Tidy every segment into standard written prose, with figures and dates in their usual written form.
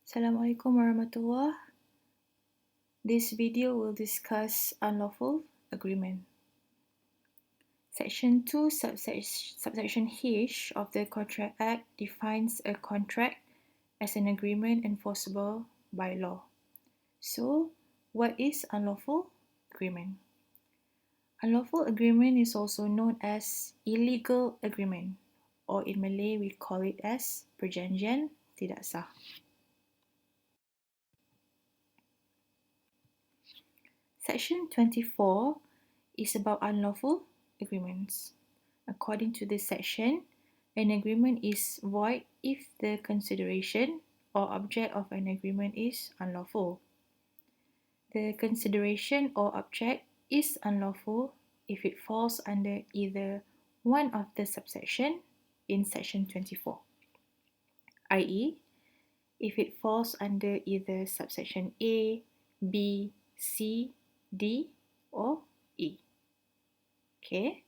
Assalamualaikum warahmatullah. This video will discuss unlawful agreement. Section 2, subsection H of the Contract Act defines a contract as an agreement enforceable by law. So, what is unlawful agreement? Unlawful agreement is also known as illegal agreement, or in Malay we call it as perjanjian tidak sah. Section 24 is about unlawful agreements. According to this section, an agreement is void if the consideration or object of an agreement is unlawful. The consideration or object is unlawful if it falls under either one of the subsection in section 24, i.e., if it falls under either subsection A, B, C, D, or E. Okay,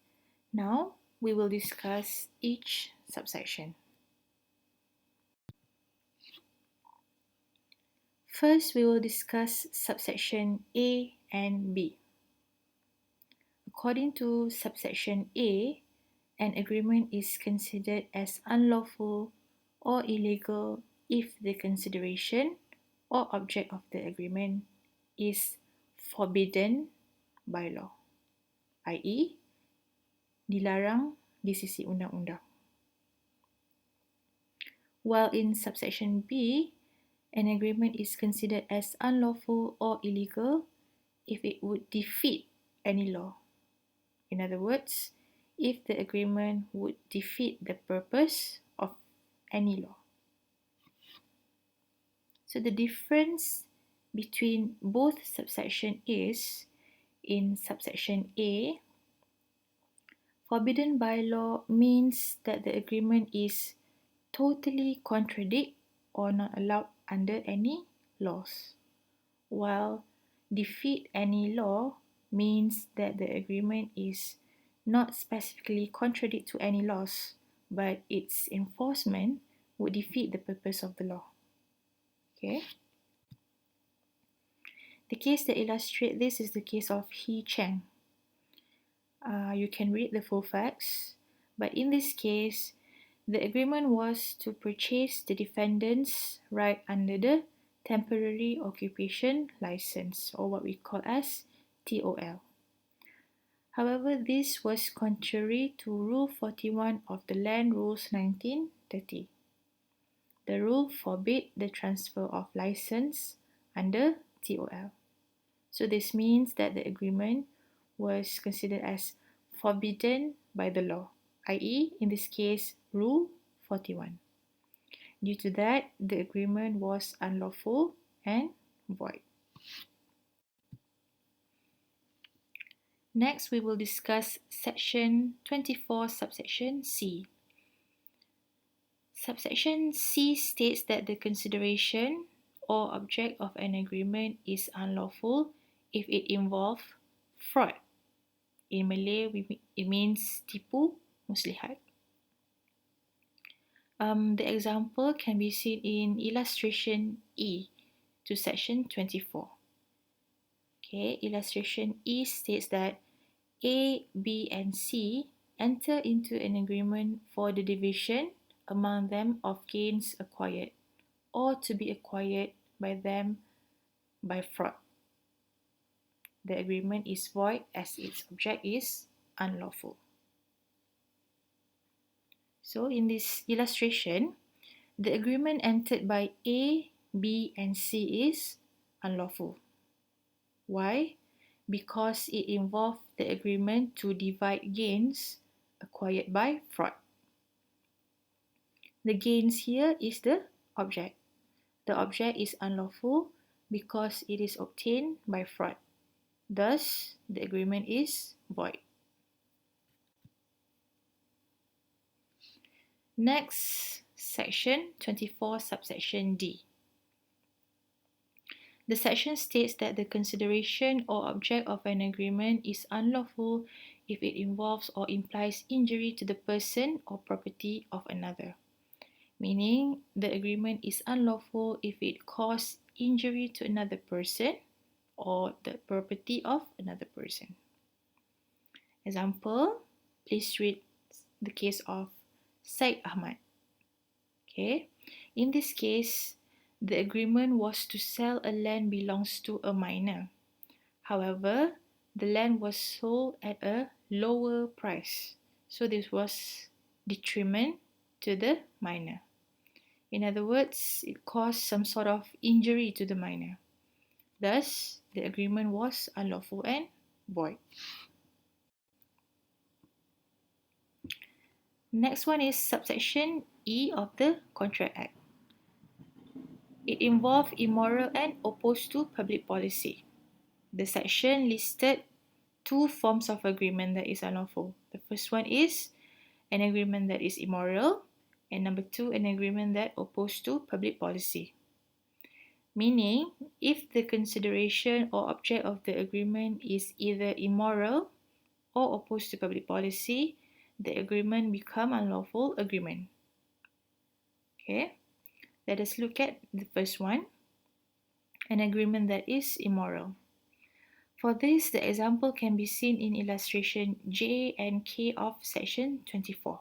now we will discuss each subsection. First, we will discuss subsection A and B. According to subsection A, an agreement is considered as unlawful or illegal if the consideration or object of the agreement is forbidden by law, i.e., dilarang di sisi undang-undang. While in subsection B, an agreement is considered as unlawful or illegal if it would defeat any law. In other words, if the agreement would defeat the purpose of any law. So the difference between both subsection is, in subsection A, forbidden by law means that the agreement is totally contradict or not allowed under any laws, while defeat any law means that the agreement is not specifically contradict to any laws, but its enforcement would defeat the purpose of the law. Okay. The case that illustrates this is the case of He Cheng. You can read the full facts, but in this case, the agreement was to purchase the defendant's right under the temporary occupation license, or what we call as TOL. However, this was contrary to Rule 41 of the Land Rules 1930. The rule forbade the transfer of license under TOL. So this means that the agreement was considered as forbidden by the law, i.e., in this case, Rule 41. Due to that, the agreement was unlawful and void. Next, we will discuss Section 24, subsection C. Subsection C states that the consideration or object of an agreement is unlawful if it involves fraud. In Malay, it means tipu muslihat. The example can be seen in illustration E to section 24. Okay, illustration E states that A, B, and C enter into an agreement for the division among them of gains acquired or to be acquired by them by fraud. The agreement is void as its object is unlawful. So in this illustration, the agreement entered by A, B, and C is unlawful. Why? Because it involved the agreement to divide gains acquired by fraud. The gains here is the object. The object is unlawful because it is obtained by fraud. Thus, the agreement is void. Next, section 24, subsection D. The section states that the consideration or object of an agreement is unlawful if it involves or implies injury to the person or property of another. meaning the agreement is unlawful if it causes injury to another person or the property of another person. Example, please read the case of Syed Ahmad. Okay, in this case, the agreement was to sell a land belongs to a minor. However, the land was sold at a lower price. So this was detriment to the minor. In other words, it caused some sort of injury to the minor. Thus, the agreement was unlawful and void. Next one is subsection E of the Contract Act. It involved immoral and opposed to public policy. The section listed two forms of agreement that is unlawful. The first one is an agreement that is immoral, and number two, an agreement that opposed to public policy. Meaning, if the consideration or object of the agreement is either immoral or opposed to public policy, the agreement become unlawful agreement. Okay, let us look at the first one, an agreement that is immoral. For this, the example can be seen in illustration J and K of section 24.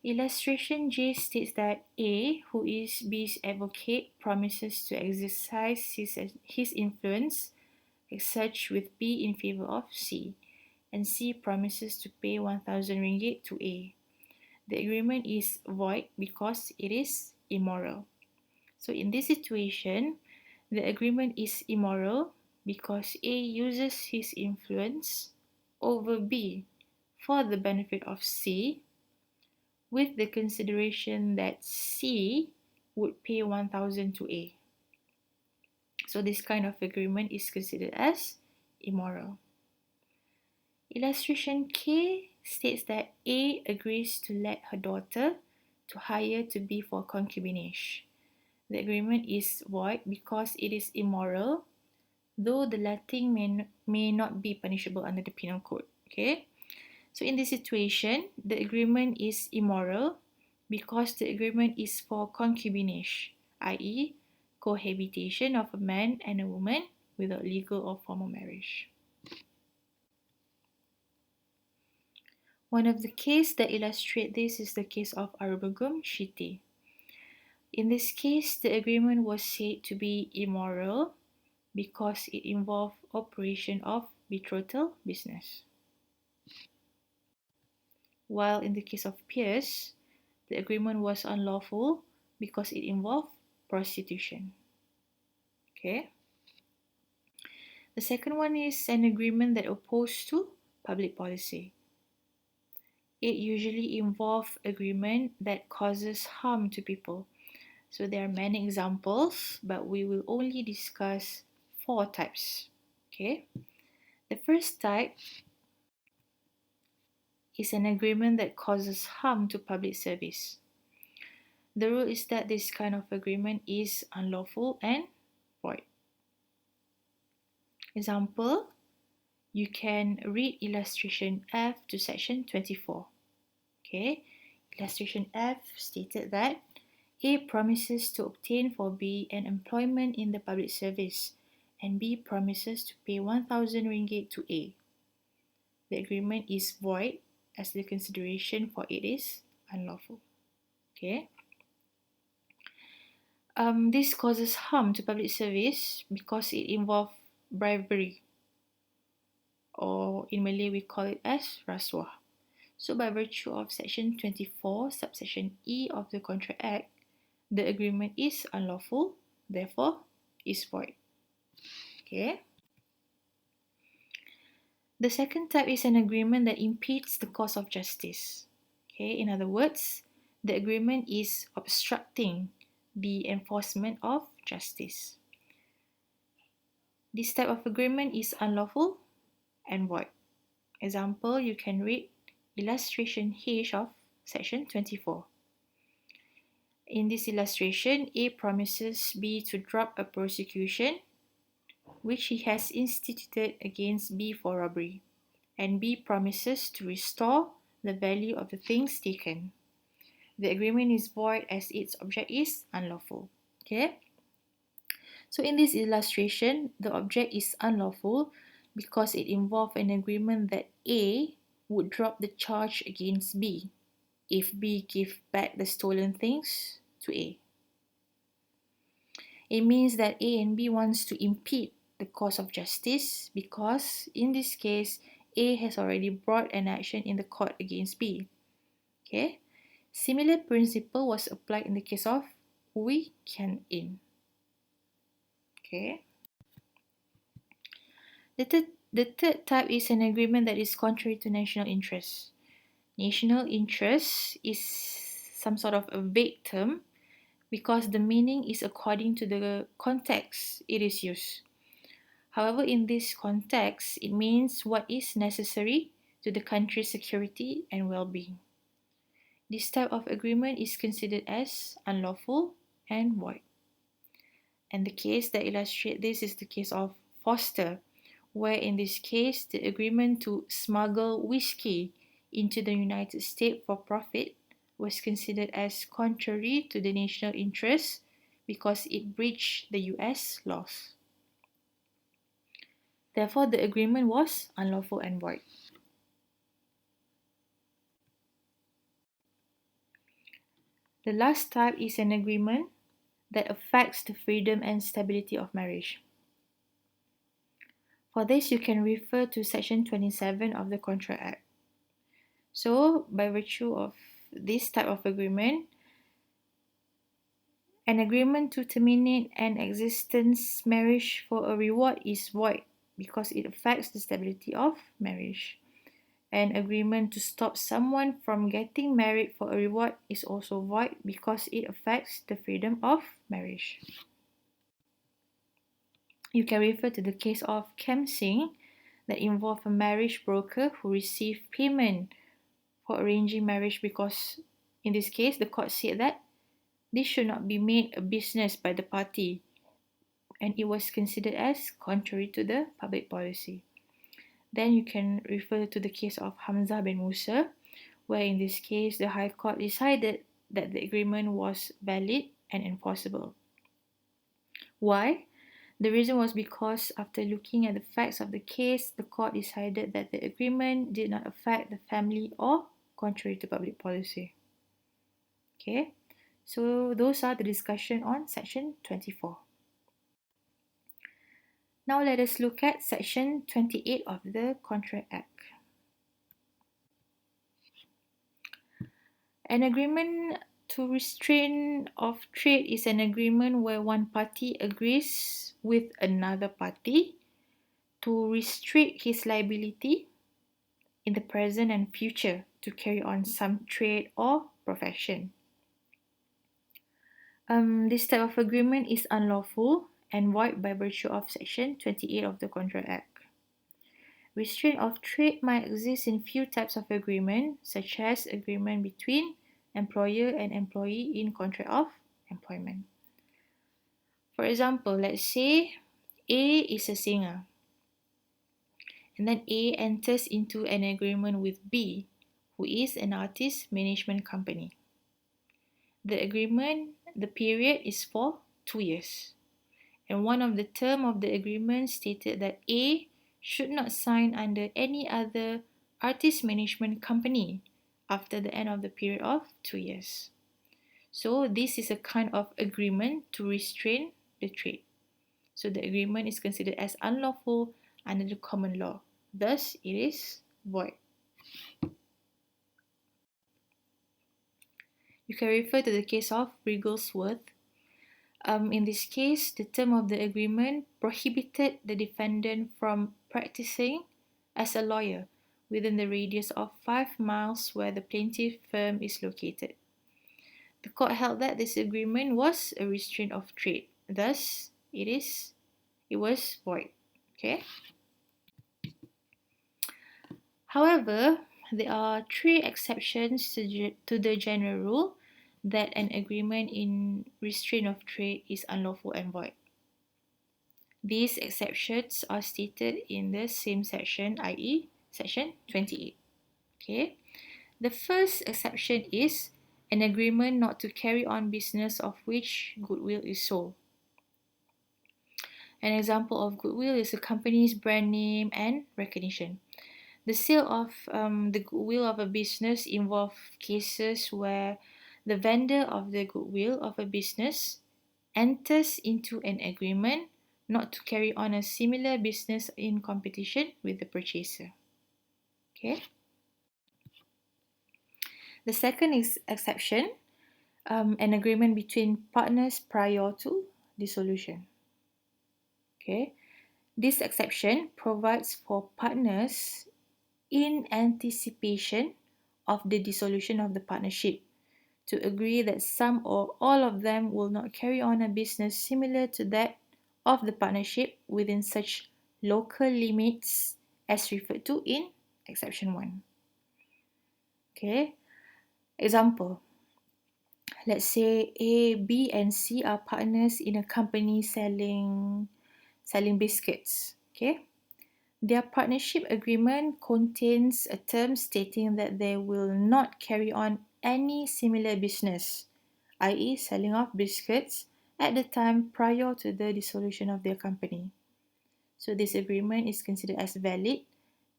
Illustration J states that A, who is B's advocate, promises to exercise his influence, exert with B in favor of C, and C promises to pay 1,000 ringgit to A. The agreement is void because it is immoral. So in this situation, the agreement is immoral because A uses his influence over B for the benefit of C, with the consideration that C would pay 1,000 to A. So this kind of agreement is considered as immoral. Illustration K states that A agrees to let her daughter to hire to B for concubinage. The agreement is void because it is immoral, though the letting may not be punishable under the penal code. Okay, so in this situation, the agreement is immoral because the agreement is for concubinage, i.e., cohabitation of a man and a woman without legal or formal marriage. One of the cases that illustrate this is the case of Arubagum Shiti. In this case, the agreement was said to be immoral because it involved operation of betrothal business. While in the case of Pierce, the agreement was unlawful because it involved prostitution. Okay. The second one is an agreement that opposed to public policy. It usually involves agreement that causes harm to people. So there are many examples, but we will only discuss 4 types. Okay. The first type is an agreement that causes harm to public service. The rule is that this kind of agreement is unlawful and void. Example, you can read illustration F to section 24. Okay, illustration F stated that A promises to obtain for B an employment in the public service, and B promises to pay 1,000 ringgit to A. The agreement is void as the consideration for it is unlawful. Okay. This causes harm to public service because it involves bribery, or in Malay we call it as rasuah. So by virtue of section 24, subsection E of the Contract Act, the agreement is unlawful, therefore is void. Okay. The second type is an agreement that impedes the course of justice. Okay, in other words, the agreement is obstructing the enforcement of justice. This type of agreement is unlawful and void. Example, you can read illustration H of section 24. In this illustration, A promises B to drop a prosecution which he has instituted against B for robbery, and B promises to restore the value of the things taken. the agreement is void as its object is unlawful. Okay. So in this illustration, the object is unlawful because it involved an agreement that A would drop the charge against B if B give back the stolen things to A. It means that A and B wants to impede the course of justice because in this case, A has already brought an action in the court against B. Okay. Similar principle was applied in the case of we can in. Okay. The third type is an agreement that is contrary to national interest. National interest is some sort of a vague term because the meaning is according to the context it is used. However, in this context, it means what is necessary to the country's security and well-being. This type of agreement is considered as unlawful and void. And the case that illustrates this is the case of Foster, where in this case, the agreement to smuggle whiskey into the United States for profit was considered as contrary to the national interest because it breached the US laws. Therefore, the agreement was unlawful and void. The last type is an agreement that affects the freedom and stability of marriage. For this, you can refer to Section 27 of the Contract Act. So, by virtue of this type of agreement, an agreement to terminate an existence marriage for a reward is void because it affects the stability of marriage. An agreement to stop someone from getting married for a reward is also void because it affects the freedom of marriage. You can refer to the case of Singh that involved a marriage broker who received payment for arranging marriage because in this case, the court said that this should not be made a business by the party and it was considered as contrary to the public policy. Then you can refer to the case of Hamzah bin Musa, where in this case, the High Court decided that the agreement was valid and enforceable. Why? The reason was because after looking at the facts of the case, the court decided that the agreement did not affect the family or contrary to public policy. Okay, so those are the discussion on Section 24. Now let us look at Section 28 of the Contract Act. An agreement to restrain of trade is an agreement where one party agrees with another party to restrict his liability in the present and future to carry on some trade or profession. This type of agreement is unlawful and void by virtue of Section 28 of the Contract Act. Restraint of trade might exist in few types of agreement, such as agreement between employer and employee in contract of employment. For example, let's say A is a singer, and then A enters into an agreement with B, who is an artist management company. The agreement, the period is for 2 years. And one of the terms of the agreement stated that A should not sign under any other artist management company after the end of the period of 2 years. So this is a kind of agreement to restrain the trade. So the agreement is considered as unlawful under the common law. Thus, it is void. You can refer to the case of Wrigglesworth. In this case, the term of the agreement prohibited the defendant from practicing as a lawyer within the radius of 5 miles where the plaintiff firm is located. The court held that this agreement was a restraint of trade. Thus, it was void. Okay. However, there are 3 exceptions to the general rule that an agreement in restraint of trade is unlawful and void. These exceptions are stated in the same section, i.e. Section 28. Okay. The first exception is an agreement not to carry on business of which goodwill is sold. An example of goodwill is a company's brand name and recognition. The sale of the goodwill of a business involve cases where the vendor of the goodwill of a business enters into an agreement not to carry on a similar business in competition with the purchaser. Okay. The second is exception, an agreement between partners prior to dissolution. Okay. This exception provides for partners in anticipation of the dissolution of the partnership to agree that some or all of them will not carry on a business similar to that of the partnership within such local limits as referred to in exception 1. Okay. Example. Let's say A, B, and C are partners in a company selling biscuits. Okay. Their partnership agreement contains a term stating that they will not carry on any similar business, i.e. selling of biscuits, at the time prior to the dissolution of their company. So this agreement is considered as valid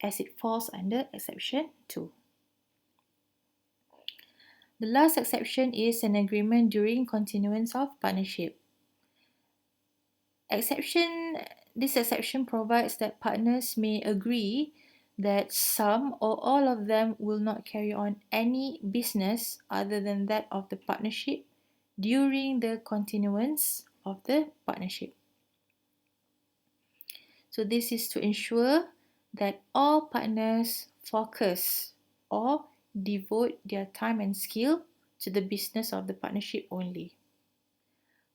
as it falls under exception 2. The last exception is an agreement during continuance of partnership. This exception provides that partners may agree that some or all of them will not carry on any business other than that of the partnership during the continuance of the partnership. So this is to ensure that all partners focus or devote their time and skill to the business of the partnership only.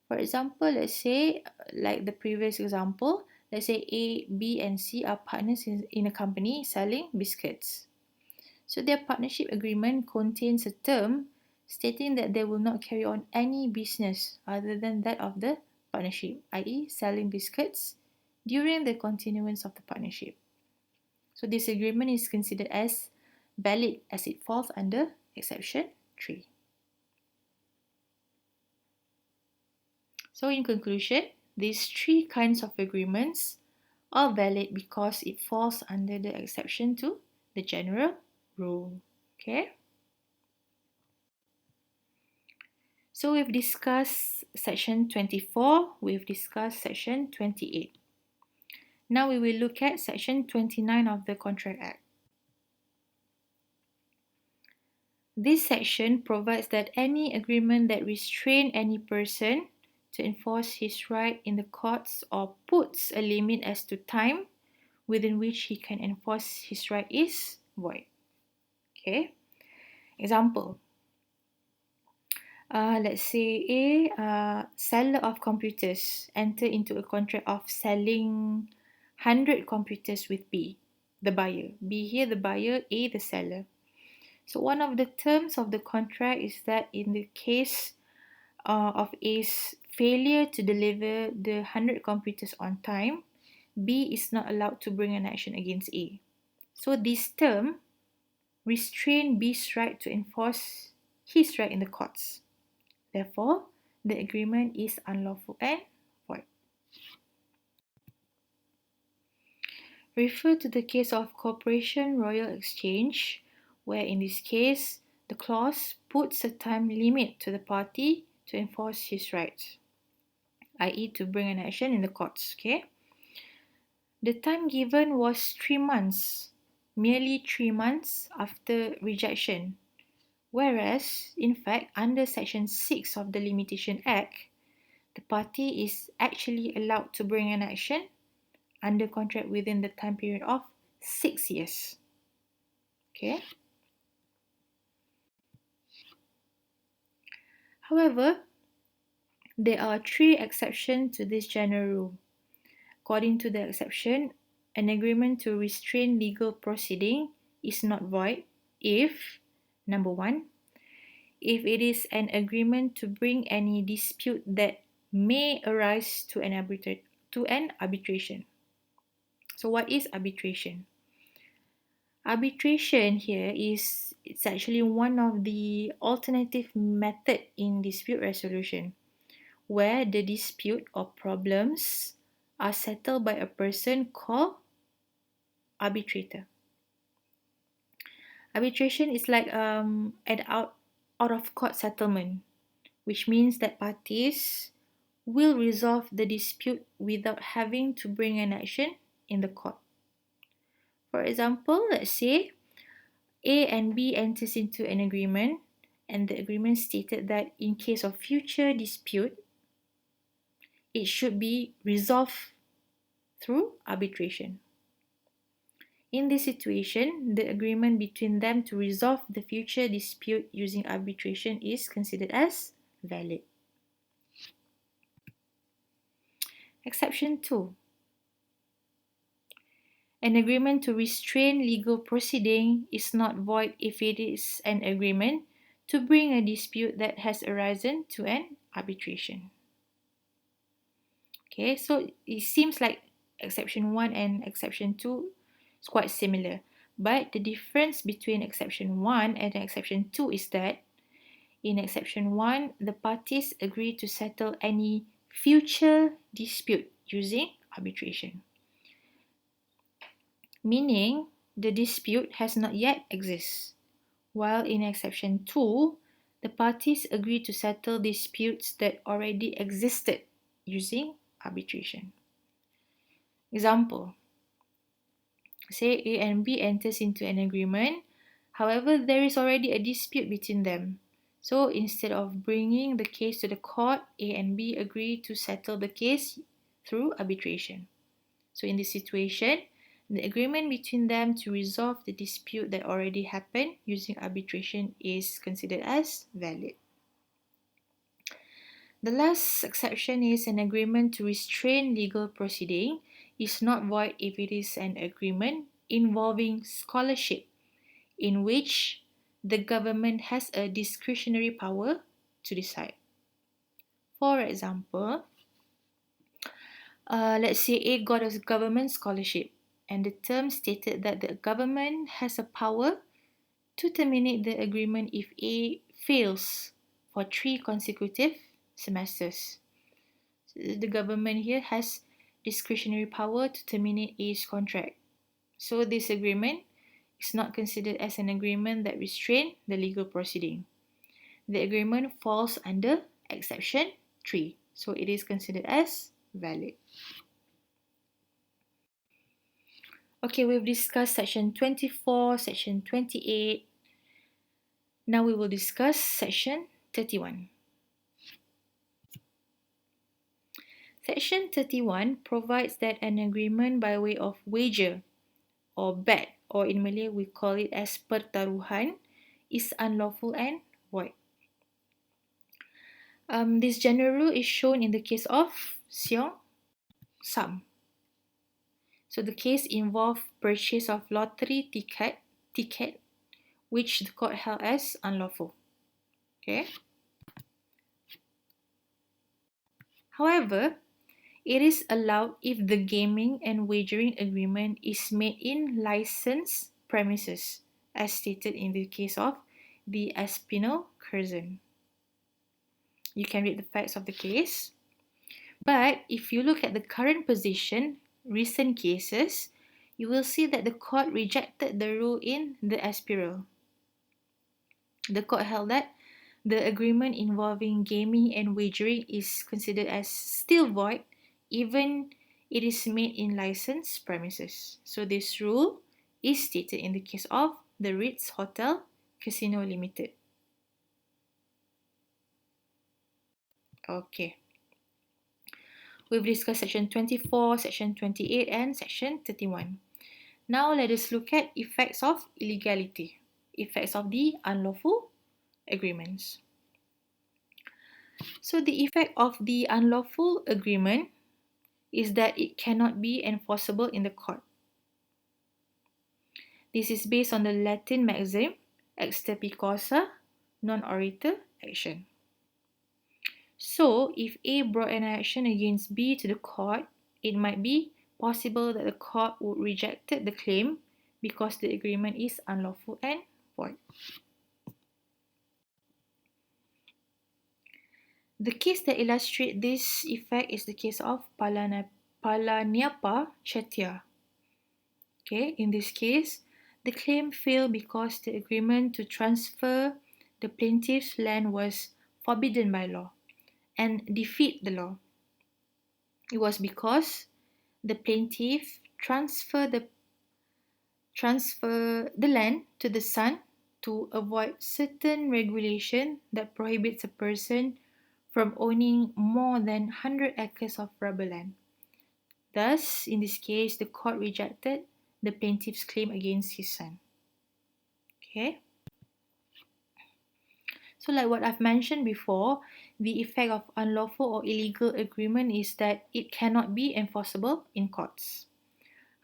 For example, let's say, like the previous example, let's say A, B, and C are partners in a company selling biscuits. So their partnership agreement contains a term stating that they will not carry on any business other than that of the partnership, i.e. selling biscuits, during the continuance of the partnership. So this agreement is considered as valid as it falls under exception 3. So in conclusion, these 3 kinds of agreements are valid because it falls under the exception to the general rule. Okay? So we've discussed section 24, we've discussed section 28. Now we will look at section 29 of the Contract Act. This section provides that any agreement that restrains any person to enforce his right in the courts or puts a limit as to time within which he can enforce his right is void. Okay. Example. Let's say A, seller of computers enter into a contract of selling 100 computers with B, the buyer. B here the buyer, A the seller. So one of the terms of the contract is that in the case of A's failure to deliver the 100 computers on time, B is not allowed to bring an action against A. So this term restrains B's right to enforce his right in the courts. Therefore, the agreement is unlawful and void. Refer to the case of Corporation Royal Exchange, where in this case, the clause puts a time limit to the party to enforce his rights, i.e. to bring an action in the courts. Okay? The time given was 3 months, merely 3 months after rejection, whereas, in fact, under Section 6 of the Limitation Act, the party is actually allowed to bring an action under contract within the time period of 6 years. Okay? However, there are 3 exceptions to this general rule. According to the exception, an agreement to restrain legal proceeding is not void if, number 1, if it is an agreement to bring any dispute that may arise to an arbitration. So what is arbitration? Arbitration here is it's actually one of the alternative method in dispute resolution, where the dispute or problems are settled by a person called arbitrator. Arbitration is like an out of court settlement, which means that parties will resolve the dispute without having to bring an action in the court. For example, let's say A and B enters into an agreement, and the agreement stated that in case of future dispute, it should be resolved through arbitration. In this situation, the agreement between them to resolve the future dispute using arbitration is considered as valid. Exception 2. An agreement to restrain legal proceeding is not void if it is an agreement to bring a dispute that has arisen to an arbitration. Okay, so it seems like exception 1 and exception 2 is quite similar. But the difference between exception 1 and exception 2 is that in exception 1, the parties agree to settle any future dispute using arbitration, meaning the dispute has not yet exists. While in exception 2, the parties agree to settle disputes that already existed using arbitration. Example, say A and B enters into an agreement, however, there is already a dispute between them. So instead of bringing the case to the court, A and B agree to settle the case through arbitration. So in this situation, the agreement between them to resolve the dispute that already happened using arbitration is considered as valid. The last exception is an agreement to restrain legal proceeding is not void if it is an agreement involving scholarship in which the government has a discretionary power to decide. For example, let's say A got a government scholarship, and the term stated that the government has a power to terminate the agreement if A fails for 3 consecutive semesters. So the government here has discretionary power to terminate A's contract. So this agreement is not considered as an agreement that restrains the legal proceeding. The agreement falls under exception 3, so it is considered as valid. Okay, we've discussed section 24, section 28. Now we will discuss section 31. Section 31 provides that an agreement by way of wager or bet, or in Malay we call it as pertaruhan, is unlawful and void. This general rule is shown in the case of Siong Sam. So the case involved purchase of lottery ticket which the court held as unlawful. Okay. However, it is allowed if the gaming and wagering agreement is made in licensed premises, as stated in the case of the Espinal Curzon. You can read the facts of the case. But if you look at the current position, recent cases, you will see that the court rejected the rule in the Espiral. The court held that the agreement involving gaming and wagering is considered as still void even it is made in licensed premises. So this rule is stated in the case of the Ritz Hotel Casino Limited. Okay. We've discussed section 24, section 28 and section 31. Now let us look at effects of illegality, effects of the unlawful agreements. So the effect of the unlawful agreement is that it cannot be enforceable in the court. This is based on the Latin maxim, extirpicosa non oritur action. So, if A brought an action against B to the court, it might be possible that the court would reject the claim because the agreement is unlawful and void. The case that illustrates this effect is the case of Palaniapa Chetia. Okay, in this case, the claim failed because the agreement to transfer the plaintiff's land was forbidden by law and defeat the law. It was because the plaintiff transferred the land to the son to avoid certain regulation that prohibits a person from owning more than 100 acres of rubber land. Thus, in this case, the court rejected the plaintiff's claim against his son. Okay. So like what I've mentioned before, the effect of unlawful or illegal agreement is that it cannot be enforceable in courts.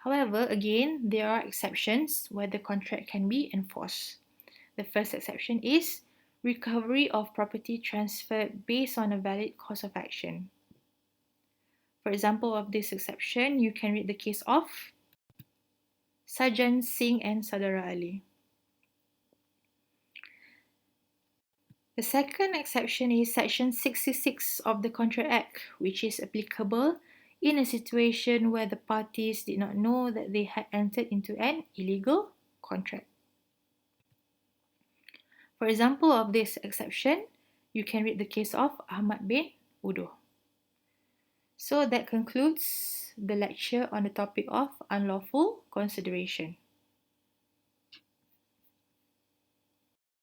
However, again, there are exceptions where the contract can be enforced. The first exception is recovery of property transferred based on a valid cause of action. For example of this exception, you can read the case of Sarjan Singh and Sadara Ali. The second exception is Section 66 of the Contract Act, which is applicable in a situation where the parties did not know that they had entered into an illegal contract. For example of this exception, you can read the case of Ahmad bin Udo. So that concludes the lecture on the topic of unlawful consideration.